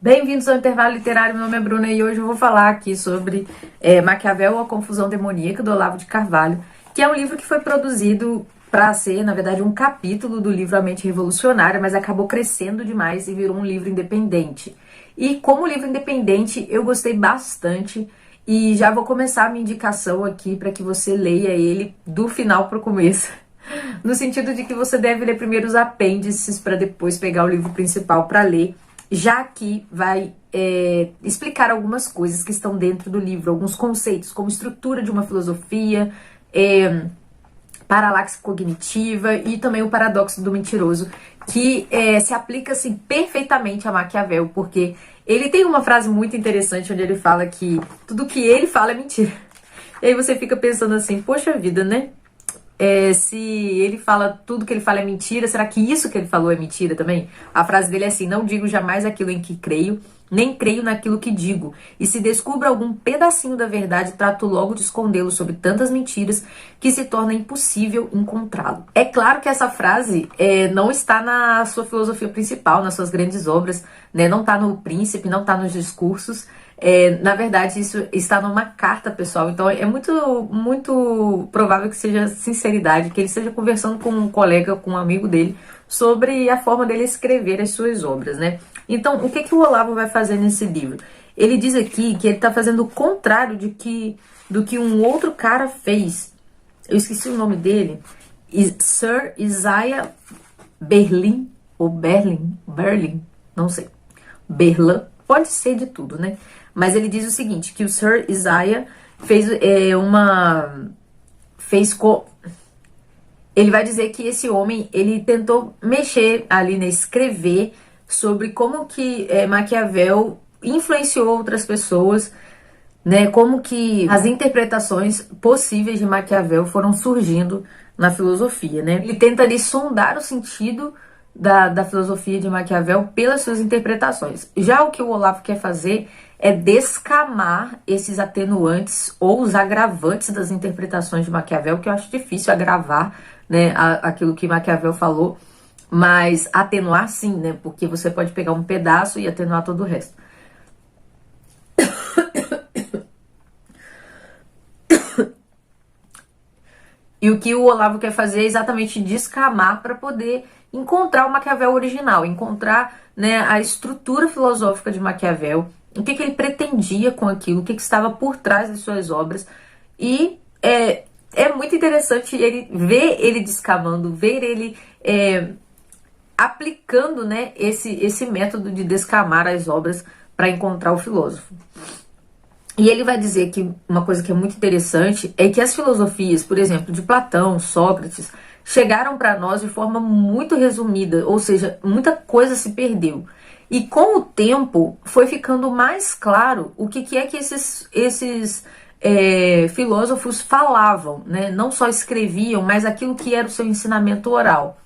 Bem-vindos ao Intervalo Literário, meu nome é Bruna e hoje eu vou falar aqui sobre Maquiavel, A Confusão Demoníaca, do Olavo de Carvalho, que é um livro que foi produzido para ser, na verdade, um capítulo do livro A Mente Revolucionária, mas acabou crescendo demais e virou um livro independente. E como livro independente, eu gostei bastante e já vou começar a minha indicação aqui para que você leia ele do final para o começo. No sentido de que você deve ler primeiro os apêndices para depois pegar o livro principal para ler, já que vai explicar algumas coisas que estão dentro do livro, alguns conceitos, como estrutura de uma filosofia, paralaxe cognitiva e também o paradoxo do mentiroso, que se aplica assim, perfeitamente a Maquiavel, porque ele tem uma frase muito interessante onde ele fala que tudo que ele fala é mentira. E aí você fica pensando assim, poxa vida, né? Se ele fala, tudo que ele fala é mentira, será que isso que ele falou é mentira também? A frase dele é assim: não digo jamais aquilo em que creio, nem creio naquilo que digo. E se descubro algum pedacinho da verdade, trato logo de escondê-lo sob tantas mentiras que se torna impossível encontrá-lo. É claro que essa frase não está na sua filosofia principal, nas suas grandes obras, né? Não está no Príncipe, não está nos discursos. Na verdade, isso está numa carta, pessoal. Então, é muito provável que seja sinceridade, que ele esteja conversando com um colega, com um amigo dele, sobre a forma dele escrever as suas obras, né? Então, o que o Olavo vai fazer nesse livro? Ele diz aqui que ele está fazendo o contrário do que um outro cara fez. Eu esqueci o nome dele. Sir Isaiah Berlin, ou Berlin, não sei. Berlin, pode ser de tudo, né? Mas ele diz o seguinte, que o Sir Isaiah ele vai dizer que esse homem, ele tentou mexer ali, né, escrever sobre como que Maquiavel influenciou outras pessoas, né, como que as interpretações possíveis de Maquiavel foram surgindo na filosofia, né? Ele tenta ali sondar o sentido da filosofia de Maquiavel pelas suas interpretações. Já o que o Olavo quer fazer é descamar esses atenuantes ou os agravantes das interpretações de Maquiavel, que eu acho difícil agravar, né, aquilo que Maquiavel falou, mas atenuar sim, né, porque você pode pegar um pedaço e atenuar todo o resto. E o que o Olavo quer fazer é exatamente descamar para poder encontrar o Maquiavel original, encontrar, né, a estrutura filosófica de Maquiavel, o que ele pretendia com aquilo, o que estava por trás de suas obras. E é muito interessante ver ele descamando, ver ele aplicando, né, esse método de descamar as obras para encontrar o filósofo. E ele vai dizer que uma coisa que é muito interessante é que as filosofias, por exemplo, de Platão, Sócrates, chegaram para nós de forma muito resumida, ou seja, muita coisa se perdeu. E com o tempo foi ficando mais claro o que é que esses filósofos falavam, né? Não só escreviam, mas aquilo que era o seu ensinamento oral.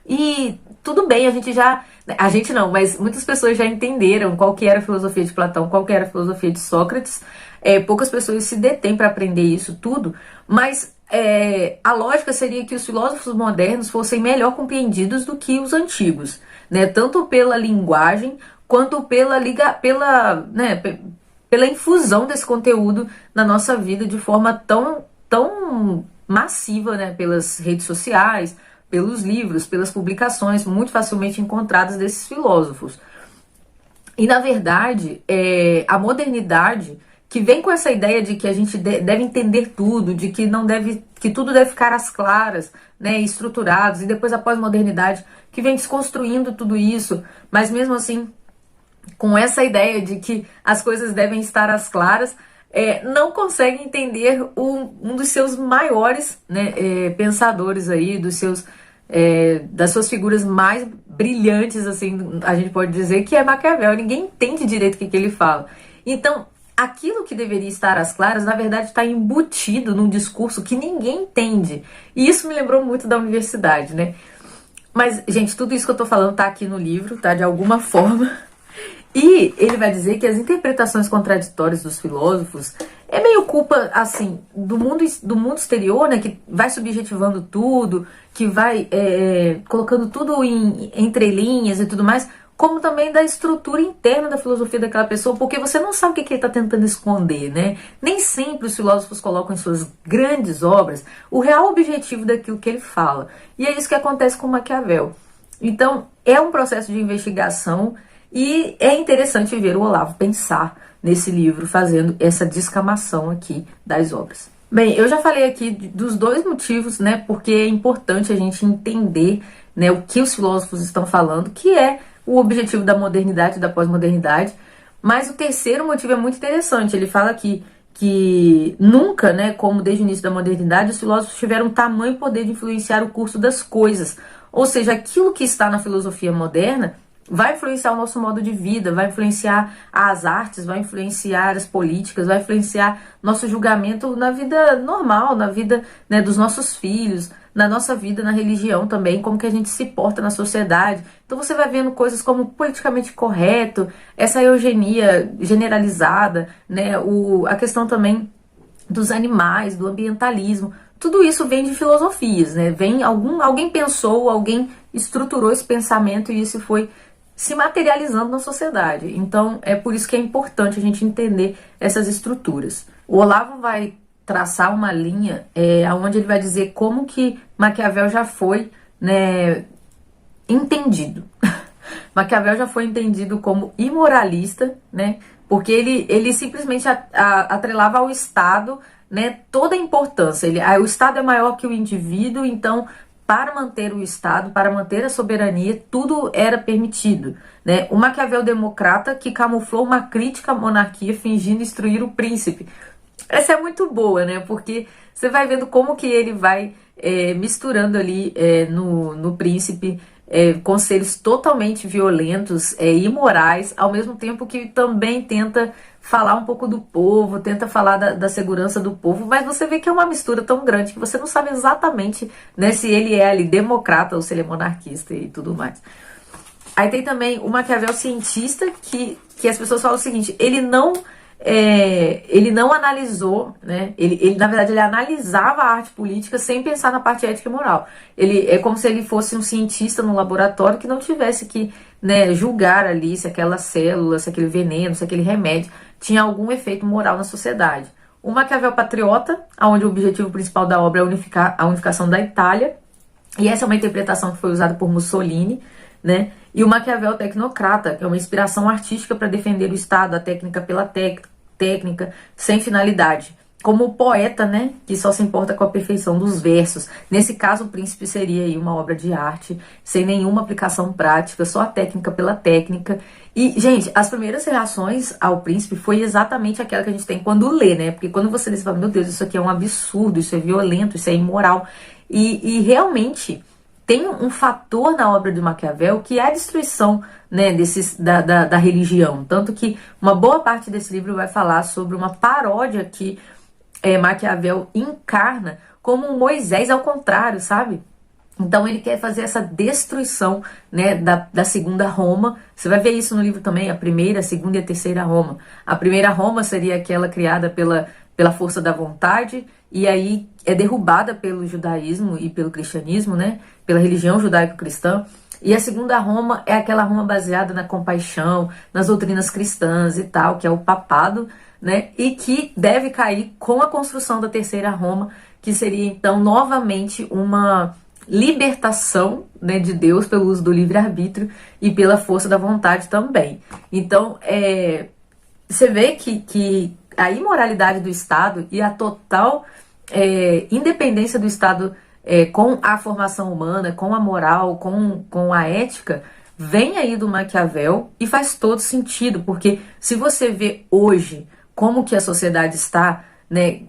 E tudo bem, a gente não, mas muitas pessoas já entenderam qual que era a filosofia de Platão, qual que era a filosofia de Sócrates. Poucas pessoas se detêm para aprender isso tudo, mas a lógica seria que os filósofos modernos fossem melhor compreendidos do que os antigos, né? Tanto pela linguagem quanto pela infusão desse conteúdo na nossa vida de forma tão massiva, né? Pelas redes sociais, pelos livros, pelas publicações muito facilmente encontradas desses filósofos. E, na verdade, a modernidade, que vem com essa ideia de que a gente deve entender tudo, de que tudo deve ficar às claras, né, estruturados, e depois a pós-modernidade, que vem desconstruindo tudo isso, mas mesmo assim, com essa ideia de que as coisas devem estar às claras, não consegue entender um dos seus maiores, né, pensadores aí, das suas figuras mais brilhantes, assim, a gente pode dizer, que é Maquiavel. Ninguém entende direito o que ele fala. Então, aquilo que deveria estar às claras, na verdade, está embutido num discurso que ninguém entende. E isso me lembrou muito da universidade, né? Mas, gente, tudo isso que eu tô falando tá aqui no livro, tá? De alguma forma. E ele vai dizer que as interpretações contraditórias dos filósofos é meio culpa, assim, do mundo exterior, né, que vai subjetivando tudo, que vai colocando tudo em entrelinhas e tudo mais, como também da estrutura interna da filosofia daquela pessoa, porque você não sabe o que ele está tentando esconder, né? Nem sempre os filósofos colocam em suas grandes obras o real objetivo daquilo que ele fala. E é isso que acontece com Maquiavel. Então, é um processo de investigação e é interessante ver o Olavo pensar nesse livro, fazendo essa descamação aqui das obras. Bem, eu já falei aqui dos dois motivos, né, porque é importante a gente entender, né, o que os filósofos estão falando, que é o objetivo da modernidade e da pós-modernidade. Mas o terceiro motivo é muito interessante. Ele fala que nunca, né, como desde o início da modernidade, os filósofos tiveram tamanho poder de influenciar o curso das coisas. Ou seja, aquilo que está na filosofia moderna vai influenciar o nosso modo de vida, vai influenciar as artes, vai influenciar as políticas, vai influenciar nosso julgamento na vida normal, na vida, né, dos nossos filhos, na nossa vida, na religião também, como que a gente se porta na sociedade. Então você vai vendo coisas como politicamente correto, essa eugenia generalizada, né, a questão também dos animais, do ambientalismo. Tudo isso vem de filosofias, né? Alguém pensou, alguém estruturou esse pensamento e isso foi se materializando na sociedade. Então, é por isso que é importante a gente entender essas estruturas. O Olavo vai traçar uma linha onde ele vai dizer como que Maquiavel já foi, né, entendido. Maquiavel já foi entendido como imoralista, né, porque ele simplesmente atrelava ao Estado, né, toda a importância. O Estado é maior que o indivíduo, então para manter o Estado, para manter a soberania, tudo era permitido, né? O Maquiavel democrata que camuflou uma crítica à monarquia fingindo instruir o príncipe. Essa é muito boa, né? Porque você vai vendo como que ele vai misturando ali no príncipe conselhos totalmente violentos, imorais, ao mesmo tempo que também tenta falar um pouco do povo, tenta falar da segurança do povo, mas você vê que é uma mistura tão grande que você não sabe exatamente, né, se ele é ali democrata ou se ele é monarquista e tudo mais. Aí tem também o Maquiavel cientista, que as pessoas falam o seguinte, ele não analisou, né? Ele na verdade ele analisava a arte política sem pensar na parte ética e moral. Ele é como se ele fosse um cientista no laboratório que não tivesse que, né, julgar ali se aquela célula, se aquele veneno, se aquele remédio tinha algum efeito moral na sociedade. O Maquiavel patriota, onde o objetivo principal da obra é a unificação da Itália, e essa é uma interpretação que foi usada por Mussolini, né? E o Maquiavel tecnocrata, que é uma inspiração artística para defender o Estado, a técnica pela técnica, sem finalidade. Como o poeta, né, que só se importa com a perfeição dos versos. Nesse caso, o Príncipe seria aí uma obra de arte, sem nenhuma aplicação prática, só a técnica pela técnica. E, gente, as primeiras reações ao Príncipe foi exatamente aquela que a gente tem quando lê, né? Porque quando você lê, você fala, meu Deus, isso aqui é um absurdo, isso é violento, isso é imoral. E realmente tem um fator na obra de Maquiavel que é a destruição, né, da religião. Tanto que uma boa parte desse livro vai falar sobre uma paródia que Maquiavel encarna como um Moisés ao contrário, sabe? Então ele quer fazer essa destruição, né, da segunda Roma. Você vai ver isso no livro também, a primeira, a segunda e a terceira Roma. A primeira Roma seria aquela criada pela força da vontade, e aí é derrubada pelo judaísmo e pelo cristianismo, né, pela religião judaico-cristã. E a segunda Roma é aquela Roma baseada na compaixão, nas doutrinas cristãs e tal, que é o papado, né, e que deve cair com a construção da terceira Roma, que seria então novamente uma libertação, né, de Deus pelo uso do livre-arbítrio e pela força da vontade também. Então, você vê que a imoralidade do Estado e a total independência do Estado com a formação humana, com a moral, com a ética, vem aí do Maquiavel e faz todo sentido, porque se você vê hoje como que a sociedade está, né,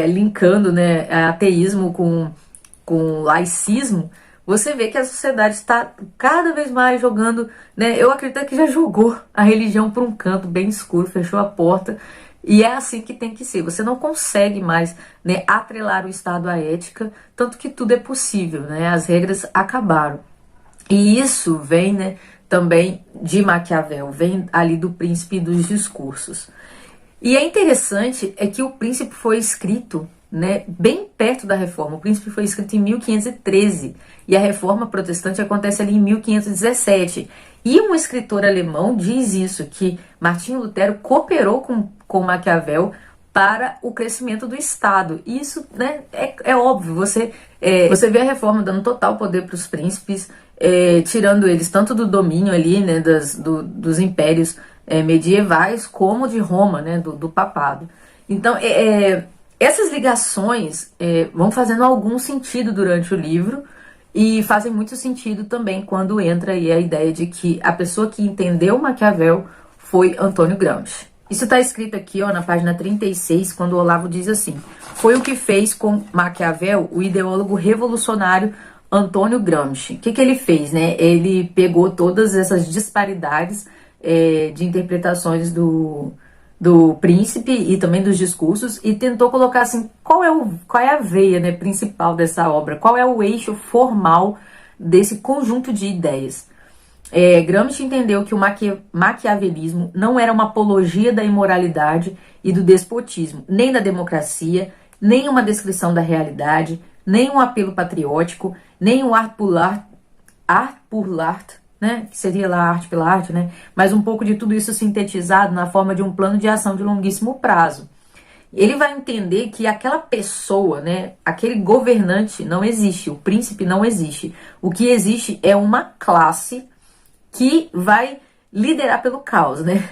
linkando, né, ateísmo com laicismo, você vê que a sociedade está cada vez mais jogando, né, eu acredito que já jogou a religião para um canto bem escuro, fechou a porta, e é assim que tem que ser. Você não consegue mais, né, atrelar o Estado à ética, tanto que tudo é possível, né, as regras acabaram. E isso vem, né, também de Maquiavel, vem ali do Príncipe e dos discursos. E é interessante que o Príncipe foi escrito, né, bem perto da Reforma. O Príncipe foi escrito em 1513 e a Reforma Protestante acontece ali em 1517. E um escritor alemão diz isso, que Martinho Lutero cooperou com Maquiavel para o crescimento do Estado. E isso, né, é óbvio, você vê a reforma dando total poder para os príncipes, tirando eles tanto do domínio ali, né, dos impérios medievais, como de Roma, né, do papado. Então, essas ligações vão fazendo algum sentido durante o livro, e fazem muito sentido também quando entra aí a ideia de que a pessoa que entendeu Maquiavel foi Antônio Gramsci. Isso está escrito aqui, ó, na página 36, quando o Olavo diz assim: foi o que fez com Maquiavel o ideólogo revolucionário Antônio Gramsci. O que ele fez, né? Ele pegou todas essas disparidades de interpretações do príncipe e também dos discursos e tentou colocar assim, qual é a veia, né, principal dessa obra, qual é o eixo formal desse conjunto de ideias. Gramsci entendeu que o maquiavelismo não era uma apologia da imoralidade e do despotismo, nem da democracia, nem uma descrição da realidade, nem um apelo patriótico, nem um art pour l'art, né, que seria lá arte pela arte, né, mas um pouco de tudo isso sintetizado na forma de um plano de ação de longuíssimo prazo. Ele vai entender que aquela pessoa, né, aquele governante não existe, o príncipe não existe. O que existe é uma classe que vai liderar pelo caos, né?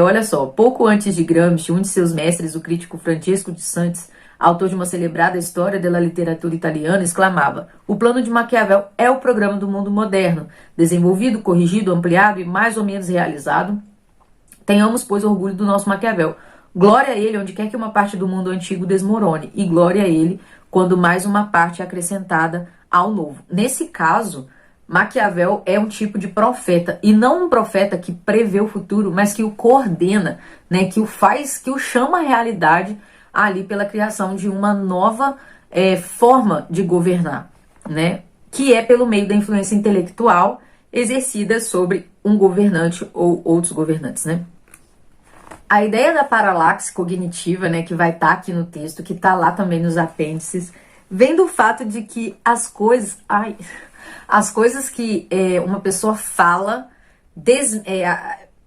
Olha só, pouco antes de Gramsci, um de seus mestres, o crítico Francesco de Santis, autor de uma celebrada história da literatura italiana, exclamava: o plano de Maquiavel é o programa do mundo moderno, desenvolvido, corrigido, ampliado e mais ou menos realizado. Tenhamos, pois, orgulho do nosso Maquiavel. Glória a ele onde quer que uma parte do mundo antigo desmorone, e glória a ele quando mais uma parte é acrescentada ao novo. Nesse caso, Maquiavel é um tipo de profeta, e não um profeta que prevê o futuro, mas que o coordena, né, que o chama à realidade ali pela criação de uma nova forma de governar, né, que é pelo meio da influência intelectual exercida sobre um governante ou outros governantes, né. A ideia da paralaxe cognitiva, né, que vai estar aqui no texto, que está lá também nos apêndices, vem do fato de que as coisas que uma pessoa fala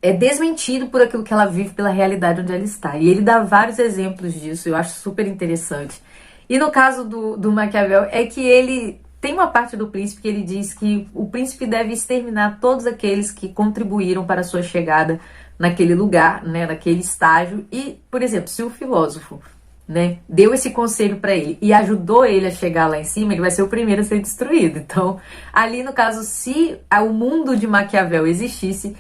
é desmentido por aquilo que ela vive, pela realidade onde ela está. E ele dá vários exemplos disso, eu acho super interessante. E no caso do Maquiavel, é que ele tem uma parte do príncipe que ele diz que o príncipe deve exterminar todos aqueles que contribuíram para a sua chegada naquele lugar, né, naquele estágio. E, por exemplo, se o filósofo, né, deu esse conselho para ele e ajudou ele a chegar lá em cima, ele vai ser o primeiro a ser destruído. Então, ali no caso, se o mundo de Maquiavel existisse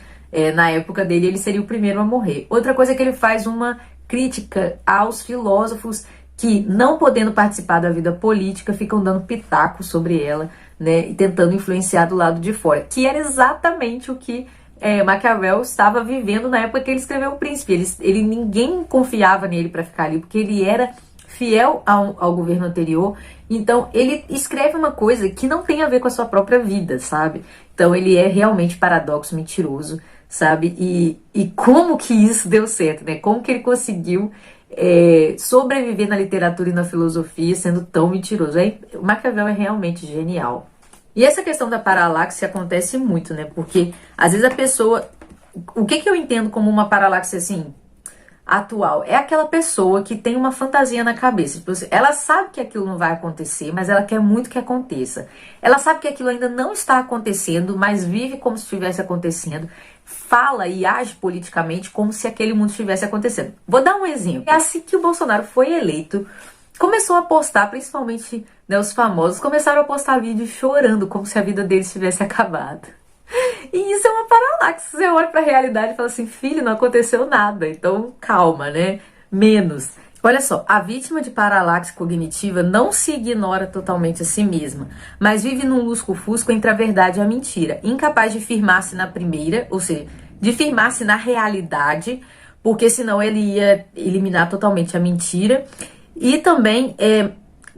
na época dele, ele seria o primeiro a morrer. Outra coisa é que ele faz uma crítica aos filósofos que, não podendo participar da vida política, ficam dando pitaco sobre ela, né, e tentando influenciar do lado de fora, que era exatamente o que Maquiavel estava vivendo na época que ele escreveu O Príncipe. Ninguém confiava nele para ficar ali, porque ele era fiel ao governo anterior. Então ele escreve uma coisa que não tem a ver com a sua própria vida, sabe? Então ele é realmente paradoxo, mentiroso, sabe? E como que isso deu certo, né? Como que ele conseguiu sobreviver na literatura e na filosofia sendo tão mentiroso? O Maquiavel é realmente genial. E essa questão da paralaxe acontece muito, né? Porque às vezes a pessoa... O que eu entendo como uma paralaxe assim, atual? É aquela pessoa que tem uma fantasia na cabeça. Tipo, ela sabe que aquilo não vai acontecer, mas ela quer muito que aconteça. Ela sabe que aquilo ainda não está acontecendo, mas vive como se estivesse acontecendo. Fala e age politicamente como se aquele mundo estivesse acontecendo. Vou dar um exemplo. É assim que o Bolsonaro foi eleito, começou a postar, principalmente, né, os famosos, começaram a postar vídeos chorando, como se a vida deles tivesse acabado. E isso é uma paralaxe. Você olha pra realidade e fala assim: filho, não aconteceu nada, então calma, né? Menos. Olha só, a vítima de paralaxe cognitiva não se ignora totalmente a si mesma, mas vive num lusco-fusco entre a verdade e a mentira, incapaz de firmar-se na primeira, ou seja, de firmar-se na realidade, porque senão ele ia eliminar totalmente a mentira, e também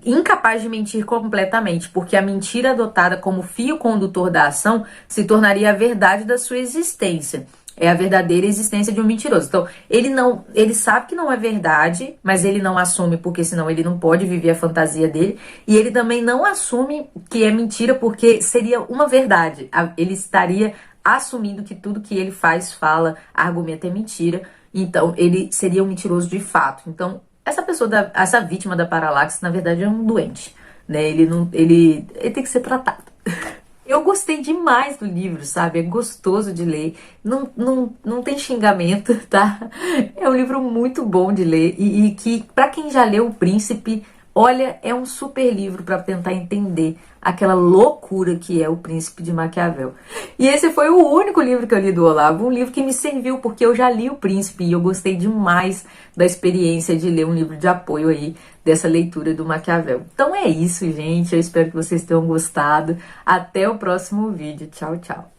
incapaz de mentir completamente, porque a mentira adotada como fio condutor da ação se tornaria a verdade da sua existência. É a verdadeira existência de um mentiroso. Então, ele sabe que não é verdade, mas ele não assume, porque senão ele não pode viver a fantasia dele. E ele também não assume que é mentira, porque seria uma verdade. Ele estaria assumindo que tudo que ele faz, fala, argumenta é mentira. Então, ele seria um mentiroso de fato. Então, essa pessoa, essa vítima da paralaxe, na verdade, é um doente, né? Ele tem que ser tratado. Eu gostei demais do livro, sabe? É gostoso de ler. Não tem xingamento, tá? É um livro muito bom de ler. E que, pra quem já leu O Príncipe, olha, é um super livro para tentar entender aquela loucura que é O Príncipe de Maquiavel. E esse foi o único livro que eu li do Olavo, um livro que me serviu, porque eu já li O Príncipe e eu gostei demais da experiência de ler um livro de apoio aí dessa leitura do Maquiavel. Então é isso, gente. Eu espero que vocês tenham gostado. Até o próximo vídeo. Tchau, tchau.